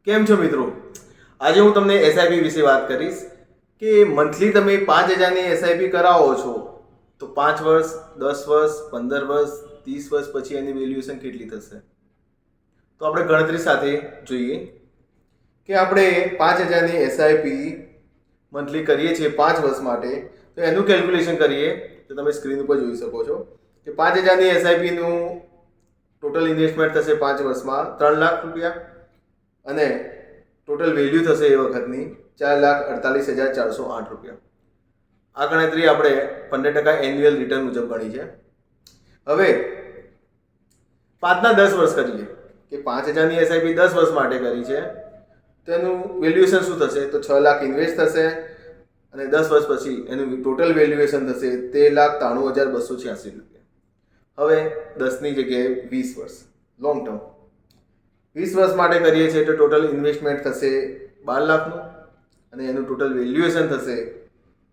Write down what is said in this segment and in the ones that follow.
કેમ છો મિત્રો? આજે હું તમને એસઆઈપી વિશે વાત કરીશ કે મંથલી તમે 5,000ની એસઆઈપી કરાવો છો તો 5 વર્ષ, 10 વર્ષ, 15 વર્ષ, 30 વર્ષ પછી એની વેલ્યુએશન કેટલી થશે? તો આપણે ગણતરી સાથે જોઈએ કે આપણે 5,000ની એસઆઈપી મંથલી કરીએ છીએ 5 વર્ષ માટે, તો એનું કેલ્ક્યુલેશન કરીએ તો તમે સ્ક્રીન ઉપર જોઈ શકો છો કે 5,000ની એસઆઈપીનું ટોટલ ઇન્વેસ્ટમેન્ટ થશે 5 વર્ષમાં 3 લાખ રૂપિયા અને ટોટલ વેલ્યુ થશે એ વખતની 4,48,408 રૂપિયા. આ ગણતરી આપણે 15% એન્યુઅલ રિટર્ન મુજબ ગણી છે. હવે 5ના 10 વર્ષ કરીએ કે 5,000ની એસઆઈપી 10 વર્ષ માટે કરી છે, તેનું વેલ્યુએશન શું થશે? તો 6 લાખ ઇન્વેસ્ટ થશે અને 10 વર્ષ પછી એનું ટોટલ વેલ્યુએશન થશે 13,93,286 રૂપિયા. હવે 10ની જગ્યાએ 20 વર્ષ લોંગ ટર્મ 20 વર્ષ માટે કરીએ છીએ તો ટોટલ ઇન્વેસ્ટમેન્ટ થશે 12 લાખનું અને એનું ટોટલ વેલ્યુએશન થશે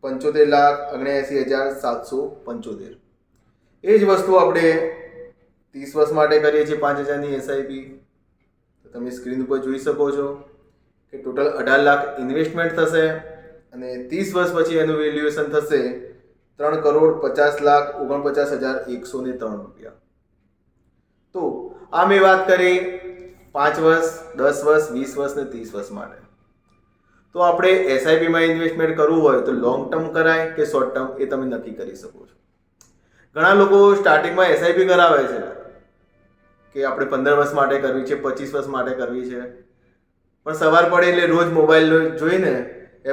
75,79,775. એ જ વસ્તુ આપણે 30 વર્ષ માટે કરીએ છીએ 5,000ની એસઆઈપી, તો તમે સ્ક્રીન ઉપર જોઈ શકો છો કે ટોટલ 18 લાખ ઇન્વેસ્ટમેન્ટ થશે અને 30 વર્ષ પછી એનું વેલ્યુએશન થશે 3,50,49,103 રૂપિયા. તો આ મેં વાત કરી 5 વર્ષ, 10 વર્ષ, 20 વર્ષ ને 30 વર્ષ માટે. તો આપણે એસઆઈપીમાં ઇન્વેસ્ટમેન્ટ કરવું હોય તો લોંગ ટર્મ કરાય કે શોર્ટ ટર્મ એ તમે નક્કી કરી શકો છો. ઘણા લોકો સ્ટાર્ટિંગમાં એસઆઈપી કરાવે છે કે આપણે 15 વર્ષ માટે કરવી છે, 25 વર્ષ માટે કરવી છે, પણ સવાર પડે એટલે રોજ મોબાઈલ જોઈને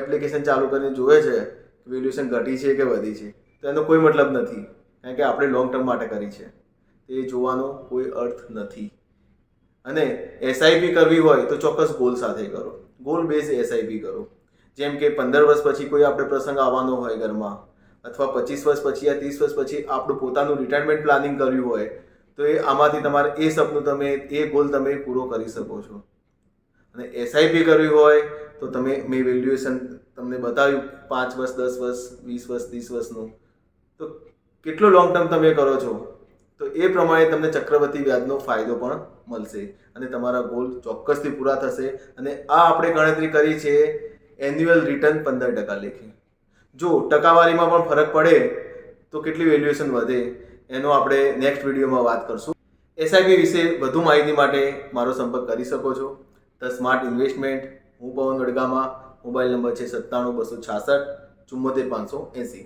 એપ્લિકેશન ચાલુ કરીને જોવે છે વેલ્યુએશન ઘટી છે કે વધી છે, તો એનો કોઈ મતલબ નથી, કારણ કે આપણે લોંગ ટર્મ માટે કરી છે. એ જોવાનો કોઈ અર્થ નથી. અને એસઆઈપી કરવી હોય તો ચોક્કસ ગોલ સાથે કરો, ગોલ બેઝ એસઆઈપી કરો. જેમ કે 15 વર્ષ પછી કોઈ આપણે પ્રસંગ આવવાનો હોય ઘરમાં, અથવા 25 વર્ષ પછી યા 30 વર્ષ પછી આપણું પોતાનું રિટાયરમેન્ટ પ્લાનિંગ કર્યું હોય, તો એ આમાંથી તમારે એ સપનું તમે એ ગોલ તમે પૂરો કરી શકો છો. અને એસઆઈપી કરવી હોય તો તમે મેં વેલ્યુએશન તમને બતાવ્યું 5 વર્ષ, 10 વર્ષ, 20 વર્ષ, 30 વર્ષનું, તો કેટલો લોંગ ટર્મ તમે કરો છો તો એ પ્રમાણે તમને ચક્રવર્તી વ્યાજનો ફાયદો પણ મળશે અને તમારા ગોલ ચોક્કસથી પૂરા થશે. અને આ આપણે ગણતરી કરી છે એન્યુઅલ રિટર્ન 15% લેખે. જો ટકાવારીમાં પણ ફરક પડે તો કેટલી વેલ્યુએશન વધે એનો આપણે નેક્સ્ટ વિડીયોમાં વાત કરશું. એસઆઈપી વિશે વધુ માહિતી માટે મારો સંપર્ક કરી શકો છો. The smart investment. હું પવન વડગામા. મોબાઈલ નંબર છે 97 266 74 580.